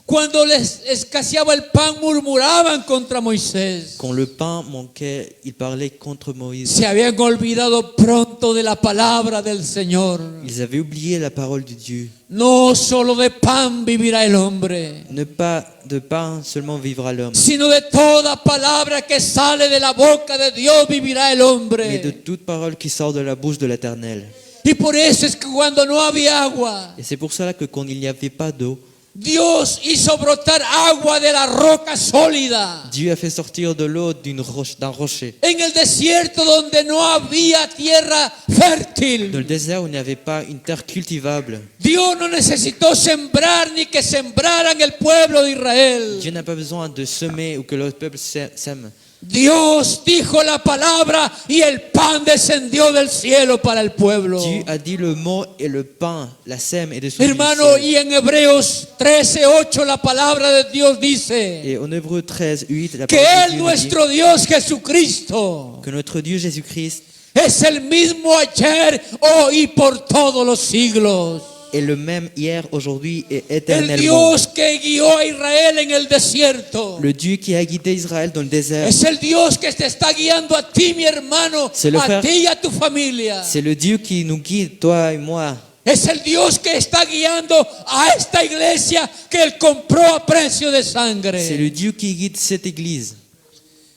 Cuando les escaseaba el pan, murmuraban contra Moisés. Quand le pain manquait, ils parlaient contre Moïse. Se habían olvidado pronto de la palabra del Señor. Ils avaient oublié la parole de Dieu. No solo de pan vivirá el hombre, Ne pas de pain seulement vivra l'homme, sino de toda palabra que sale de la boca de Dios vivirá el mais de hombre. toute parole qui sort de la bouche de l'Éternel. Y por eso es que cuando no había agua, Et c'est pour cela que quand il n'y avait pas d'eau, Dios hizo brotar agua de la roca sólida. Dieu a fait sortir de l'eau d'un rocher. En el desierto donde no había tierra fértil, Dans le désert où il n'y avait pas une terre cultivable, Dios no necesitó sembrar ni que sembraran el pueblo de Israel. Dieu n'a pas besoin de semer ou que le peuple sème. Dios dijo la palabra y el pan descendió del cielo para el pueblo. Dieu a dit le mot et le pain, la sème est dessus du Hermano, ciel. y en Hebreos 13:8 la palabra de Dios dice Et en Hébreux 13, 8, la que parole de Él, Dieu nous dit nuestro Dios Jesucristo, que notre Dieu Jésus-Christ es el mismo ayer, hoy y por todos los siglos. est le même hier, aujourd'hui et El éternellement. Dios que guió a Israel en el desierto Le Dieu qui a guidé Israël dans le désert, es el Dios que te está guiando a ti, mi hermano, C'est le a frère- ti y a tu familia. c'est le Dieu qui nous guide, toi et moi. Es el Dios que está guiando a esta iglesia que Él compró a precio de C'est sangre. le Dieu qui guide cette église.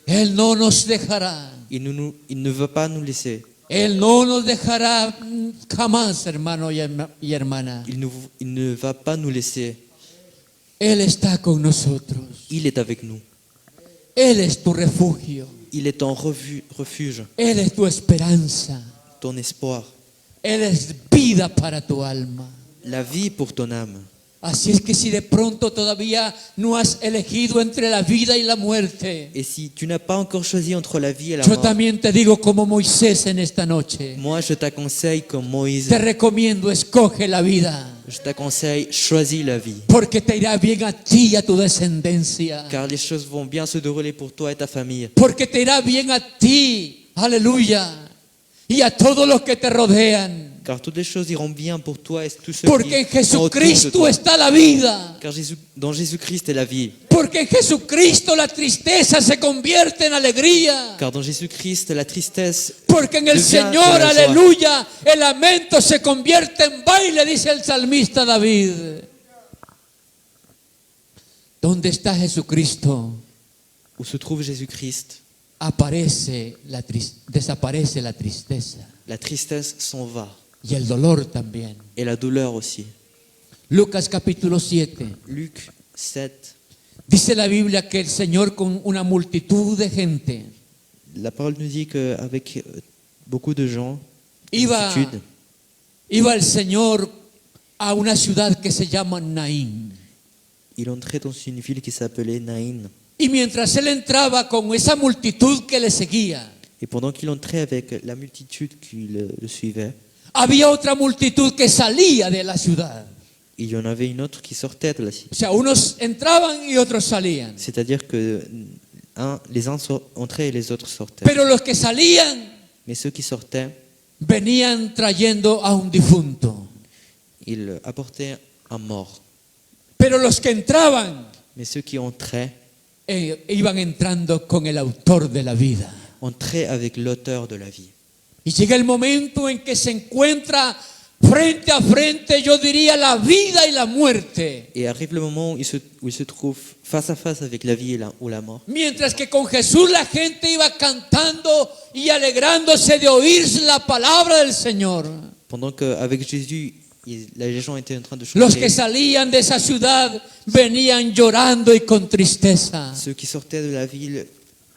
Él no nos dejará. Il ne va pas nous laisser. Él no nos dejará jamás, hermano y hermana. Il ne va pas nous laisser. Él está con nosotros. Il est avec nous. Él es tu refugio. Il est ton refuge, Él es tu esperanza. ton espoir, Él es vida para tu alma. la vie pour ton âme. Así es que si de pronto todavía no has elegido entre la vida y la muerte, Et si tu n'as pas encore choisi entre la vie et la yo mort, también te digo como Moisés en esta noche, moi je t'acconseille comme Moïse, te recomiendo, escoge la vida, je t'acconseille, choisis la vie. porque te irá bien a ti y a tu descendencia, Car les choses vont bien se dérouler pour toi et ta famille. porque te irá bien a ti, aleluya, y a todos los que te rodean, Car toutes les choses iront bien pour toi et tous ceux porque en qui sont autour de Jesucristo toi. está la vida. Car dans Jésus-Christ est la vie. Porque en Jesucristo la tristeza se convierte en alegría. Car dans Jésus-Christ, la tristesse Porque en el devient de Señor, la joie. aleluya, el lamento se convierte en baile, dice el salmista David. ¿Dónde está Jesucristo? Où se trouve Jésus-Christ, Desaparece la tristeza la tristesse s'en va. y el dolor también. Et la douleur aussi. Lucas capítulo 7. Luc 7, Dice la Biblia que el Señor con una multitud de gente la parole nous dit qu'avec beaucoup de gens, iba multitude, el Señor a una ciudad que se llama Naín. il entrait dans une ville qui s'appelait Naïn. Y mientras él entraba con esa multitud que le seguía, Et pendant qu'il entrait avec la multitude qui le suivait, había otra multitud que salía de la ciudad. il y en avait une autre qui sortait de la cité. O sea, unos entraban y otros salían. C'est-à-dire que les uns entraient et les autres sortaient. Pero los que salían Mais ceux qui sortaient, venían trayendo a un difunto. ils apportaient un mort. Pero los que entraban Mais ceux qui entraient, iban entrando con el autor de la vida. entraient avec l'auteur de la vie. Y llega el momento en que se encuentra frente a frente, yo diría, la vida y la muerte. Et arrive le moment où il se trouve face à face avec la vie ou la mort. Mientras que con Jesús la gente iba cantando y alegrándose de oír la palabra del Señor. Pendant qu'avec Jésus, les gens étaient en train de Los que chanter. salían de esa ciudad venían llorando y con tristeza. Ceux qui sortaient de la ville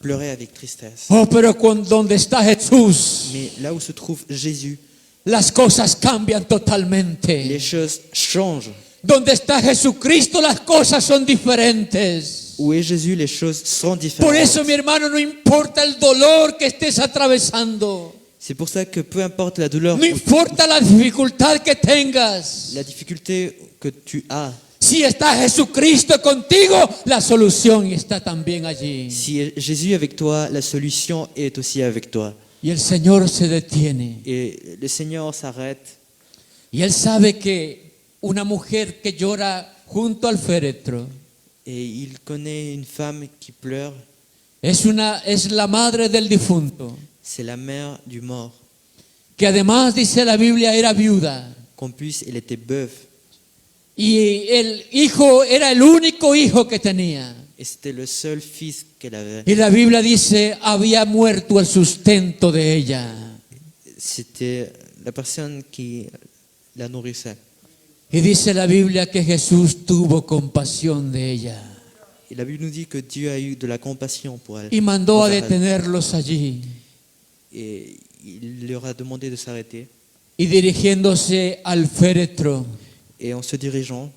pleuraient avec tristesse. Oh, pero donde está Jesús, Mais là où se trouve Jésus, las cosas cambian totalmente. les choses changent. Donde está Jesucristo, las cosas son diferentes. Où est Jésus, les choses sont Por eso, différentes. mi hermano, no importa el dolor que estés atravesando, C'est pour ça que peu importe la douleur, no importa la dificultad que tengas, la difficulté que tu as, si está Jesucristo contigo, la solución está también allí. si Jésus est avec toi, la solution est aussi avec toi. Y el Señor se detiene. Et le Seigneur s'arrête Y Él sabe que una mujer que llora junto al féretro et il connaît une femme qui pleure. es la madre del difunto, C'est la mère du mort. que además, dice la Biblia, era viuda. Qu'en plus, elle était veuve. Y el hijo era el único hijo que tenía. Et c'était le seul fils qu'elle avait. Y la Biblia dice, había muerto el sustento de ella. C'était la personne qui la nourrissait. Y dice la Biblia que Jesús tuvo compasión de ella. Et la Bible nous dit que Dieu a eu de la compassion pour elle. Y mandó a envers elle. detenerlos allí. Et il leur a demandé de s'arrêter. Y dirigiéndose al féretro, Et en se dirigeant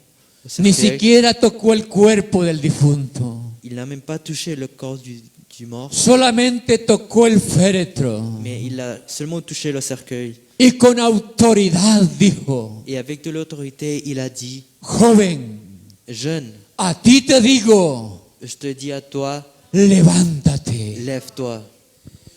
au ni cercueil, siquiera tocó el cuerpo del difunto. il n'a même pas touché le corps du mort, Solamente tocó el féretro. mais il a seulement touché le cercueil. Y con autoridad dijo, Et avec de l'autorité, il a dit, joven, jeune, a ti te digo, je te dis à toi, levántate. lève-toi.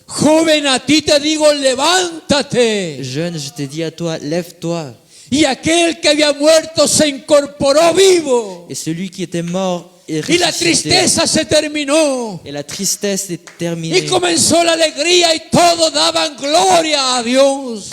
Joven, a ti te digo, levántate. Jeune, je te dis à toi, lève-toi. Y aquel que había muerto se incorporó vivo. Et celui qui était mort est Y la ressuscité. tristeza se terminó. Et la tristesse est Y terminée. comenzó la alegría y todos daban gloria a Dios.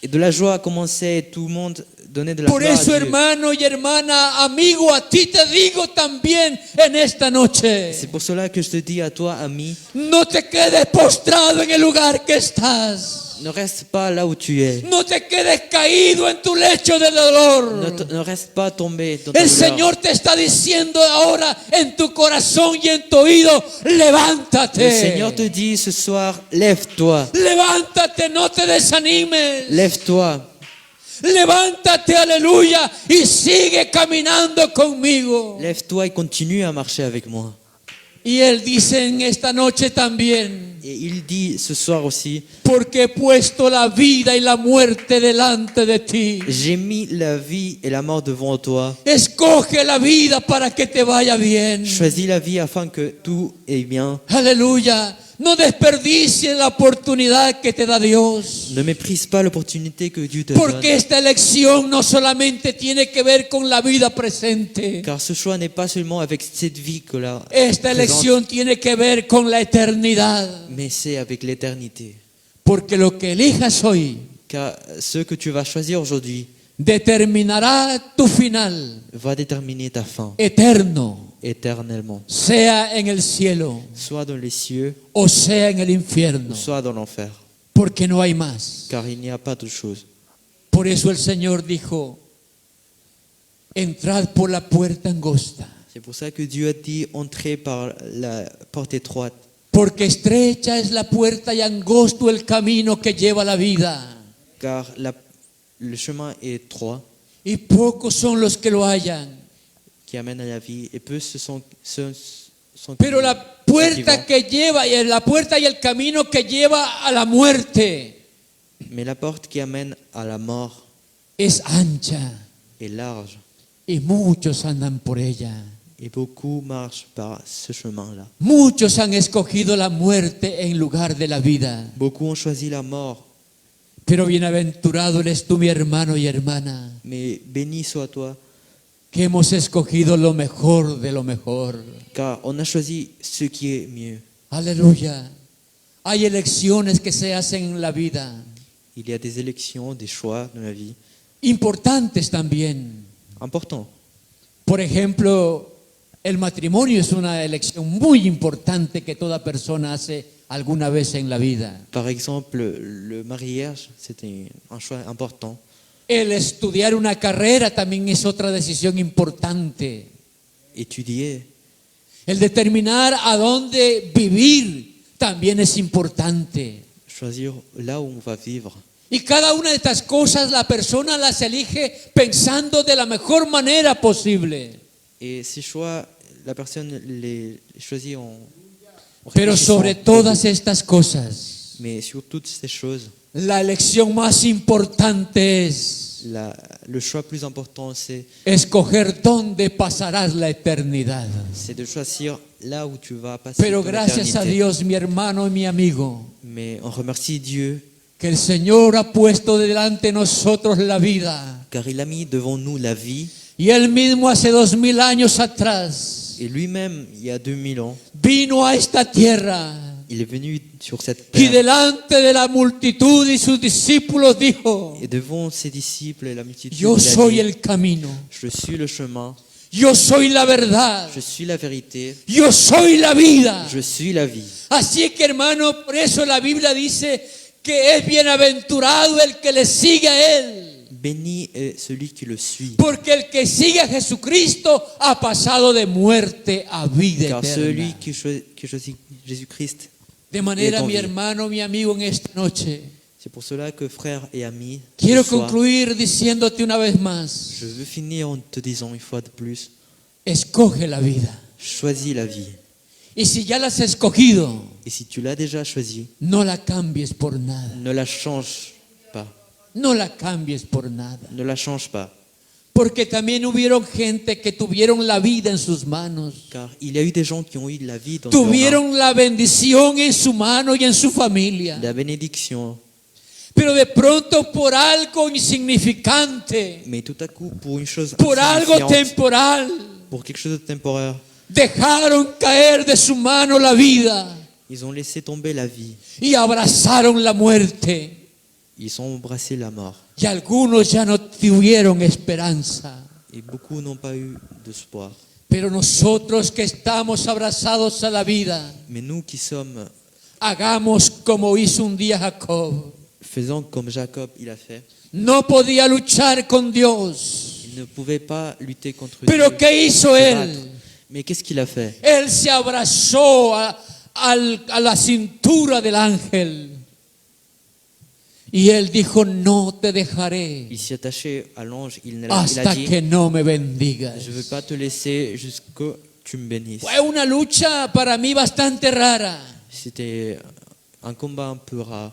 Et de la joie a commencé et tout le monde donnait de la Por gloire eso, à Dieu. hermano y hermana, amigo, a ti te digo también en esta noche, C'est pour cela que je te dis à toi, ami, no te quedes postrado en el lugar que estás. ne reste pas là où tu es. No te quedes caído en tu lecho de dolor. Ne reste pas tombé dans ta El douleur. Señor te está diciendo ahora en tu corazón y en tu oído, levántate. Le Seigneur te dit ce soir, lève-toi. Levántate, no te desanimes. Lève-toi. Levántate, aleluya, y sigue caminando conmigo. Lève-toi et continue à marcher avec moi. Y Él dice en esta noche también, Et il dit ce soir aussi, porque he puesto la vida y la muerte delante de ti. j'ai mis la vie et la mort devant toi. Escoge la vida para que te vaya bien. Choisis la vie afin que tout aille bien. Aleluya. No desperdicies la oportunidad que te da Dios. Ne méprise pas l'opportunité que Dieu te donne. Porque esta elección no solamente tiene que ver con la vida presente. Car ce choix n'est pas seulement avec cette vie que la Esta présente, elección tiene que ver con la eternidad. mais c'est avec l'éternité. Porque lo que elijas hoy Car ce que tu vas choisir aujourd'hui determinará tu final va déterminer ta fin eterno, éternellement. sea en el cielo Soit dans les cieux, o sea en el infierno. soit dans l'enfer. Porque no hay más. Car il n'y a pas d'autre chose. Por eso el Señor dijo, entrad por la puerta angosta, C'est pour ça que Dieu a dit entrez par la porte étroite. porque estrecha es la puerta y angosto el camino que lleva a la vida, Car le chemin est étroit y pocos son los que lo hallan. qui amène à la vie et peu ce sont Pero qui la vont. puerta que lleva, y la puerta y el camino que lleva a la muerte Mais la porte qui amène à la mort es ancha est large y muchos andan por ella. Et beaucoup marchent par ce chemin-là. Muchos han escogido la muerte en lugar de la vida. Beaucoup ont choisi la mort, Pero bienaventurado eres tú, mi hermano y hermana, mais béni soit toi, que hemos escogido lo mejor de lo mejor. car on a choisi ce qui est mieux. Aleluya. Hay elecciones que se hacen en la vida, Il y a des élections, des choix dans la vie, importantes también. importants. Por ejemplo, el matrimonio es una elección muy importante que toda persona hace alguna vez en la vida. Par exemple, le mariage, c'était un choix important. El estudiar una carrera también es otra decisión importante. Étudier, El determinar a dónde vivir también es importante. choisir là où on va vivre. Y cada una de estas cosas la persona las elige pensando de la mejor manera posible. Et ces choix, la personne les choisit en Pero réfléchissant sobre todas estas cosas, Mais sur toutes ces choses, la elección más importante es le choix plus important, c'est escoger dónde pasarás la eternidad. de choisir là où tu vas passer Pero ton gracias a éternité. Dios, mi hermano y mi amigo, Mais on remercie Dieu, que el Señor ha puesto delante de nosotros la vida. car il a mis devant nous la vie. Y Él mismo hace 2000 años atrás Et lui-même, il y a 2000 ans, vino a esta tierra il est venu sur cette y terre. delante de la multitud y sus discípulos dijo: Et devant ses disciples et la multitude, yo il a soy dit, el camino, je suis le chemin, yo soy la verdad, je suis la vérité, yo soy la vida. je suis la vie. Así que, hermano, por eso la Biblia dice que es bienaventurado el que le sigue a Él. Béni est celui qui le suit, Porque el que sigue a Jesucristo ha pasado de muerte a vida car celui eterna. qui choisit Jésus-Christ. De manera, est en mi vie. hermano, mi amigo, en esta noche, C'est pour cela que frères et amis, quiero ce soir, concluir diciéndote una vez más: je veux finir en te disant une fois de plus, escoge la vida. choisis la vie. Y si ya la has escogido, Et si tu l'as déjà choisie, no la cambies por nada. ne la change pas. No la cambies por nada. Ne la change pas. Porque también hubieron gente que tuvieron la vida en sus manos. Car il y a eu des gens qui ont eu la vie dans leur main, Tuvieron la bendición en su mano y en su familia. la bénédiction. Pero de pronto por algo insignificante, Mais tout à coup, pour une chose por algo insignifiante, temporal, pour quelque chose de temporaire, dejaron caer de su mano la vida ils ont laissé tomber la vie. y abrazaron la muerte. Ils ont embrassé la mort. Y algunos ya no tuvieron esperanza. Et beaucoup n'ont pas eu d'espoir. Pero nosotros que estamos abrazados a la vida, Mais nous qui sommes, hagamos como hizo un día Jacob. faisant comme Jacob il a fait, No podía luchar con Dios. il ne pouvait pas lutter contre Pero Dieu. ¿qué hizo se él? battre. Mais qu'est-ce qu'il a fait? Él se abrazó a la cintura del ángel. Y él dijo: no te dejaré Il s'y attachait à l'ange, il a hasta dit, que no me bendigas. je ne veux pas te laisser jusqu'à tu me bénisses. Fue una lucha para mí bastante rara. C'était un combat un peu rare.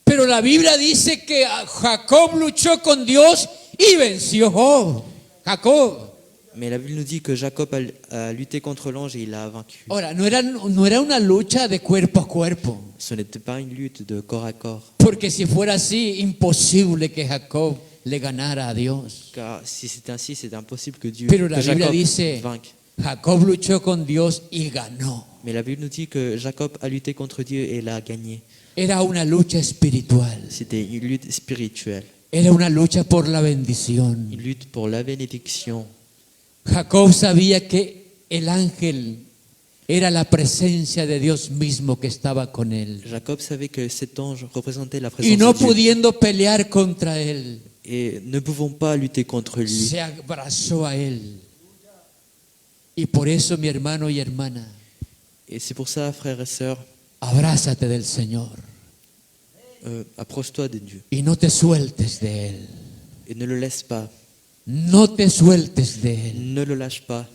Pero la Biblia dice que Jacob luchó con Dios y venció. Jacob. Mais la Bible nous dit que Jacob a lutté contre l'ange et il l'a vaincu. Ahora, no era una lucha de cuerpo a cuerpo. Ce n'était pas une lutte de corps à corps. Porque si fuera así, imposible que Jacob le ganara a Dios. Car si c'était ainsi, c'est impossible que Dieu, Pero la que Biblia Jacob dice: vainque. Jacob luchó con Dios y ganó. Mais la Bible nous dit que Jacob a lutté contre Dieu et l'a gagné. Era una lucha espiritual. C'était une lutte spirituelle, Era una lucha por la bendición. une lutte pour la bénédiction. Jacob sabía que el ángel era la presencia de Dios mismo que estaba con él. Jacob savait que cet ange représentait la Y présence no de Dieu. pudiendo pelear contra él, Et ne pouvons pas lutter contre lui. se abrazó a él. Y por eso, mi hermano y hermana, Et c'est pour ça, frères et sœurs, abrázate del Señor approche-toi de Dieu y no te sueltes de él. et ne le laisse pas. No te sueltes de él. Ne le lâche pas,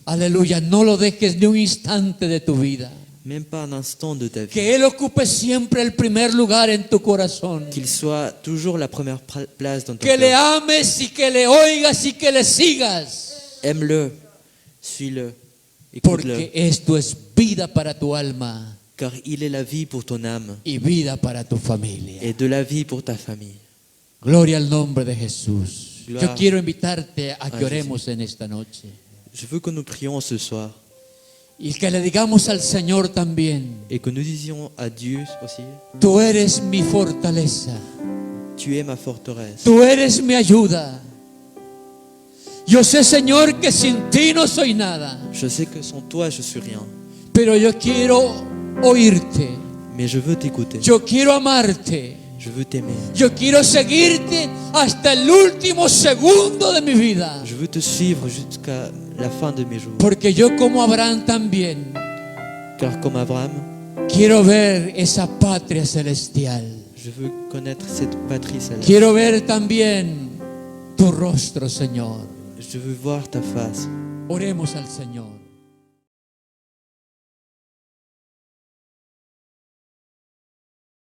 Aleluya, no lo dejes ni un instante de tu vida. même pas un instant de ta vie. Que Él ocupe siempre el primer lugar en tu corazón. Qu'il soit toujours la première place dans ton Que le cœur. ames y que le oigas y que le sigas. Aime-le, suis-le. Écoute-le, porque esto es vida para tu alma car il est la vie pour ton âme y vida para tu familia. et de la vie pour ta famille. Gloria al nombre de Jesús. Gloria Yo quiero invitarte a que a oremos en esta noche Je veux que nous prions ce soir y que le digamos al Señor también: et que nous disions à Dieu aussi, tú eres mi fortaleza, tu es ma forteresse. tú eres mi ayuda. Yo sé, Señor, que sin ti no soy nada, Je sais que sans toi je suis rien, pero yo quiero oírte, mais je veux t'écouter. yo quiero amarte, Je veux t'aimer. yo quiero seguirte hasta el último segundo de mi vida, Je veux te suivre jusqu'à la fin de mes jours. porque yo, como Abraham también, Car comme Abraham, quiero ver esa patria celestial. je veux connaître cette patrie céleste. Quiero ver también tu rostro, Señor. Je veux voir ta face. Oremos al Señor.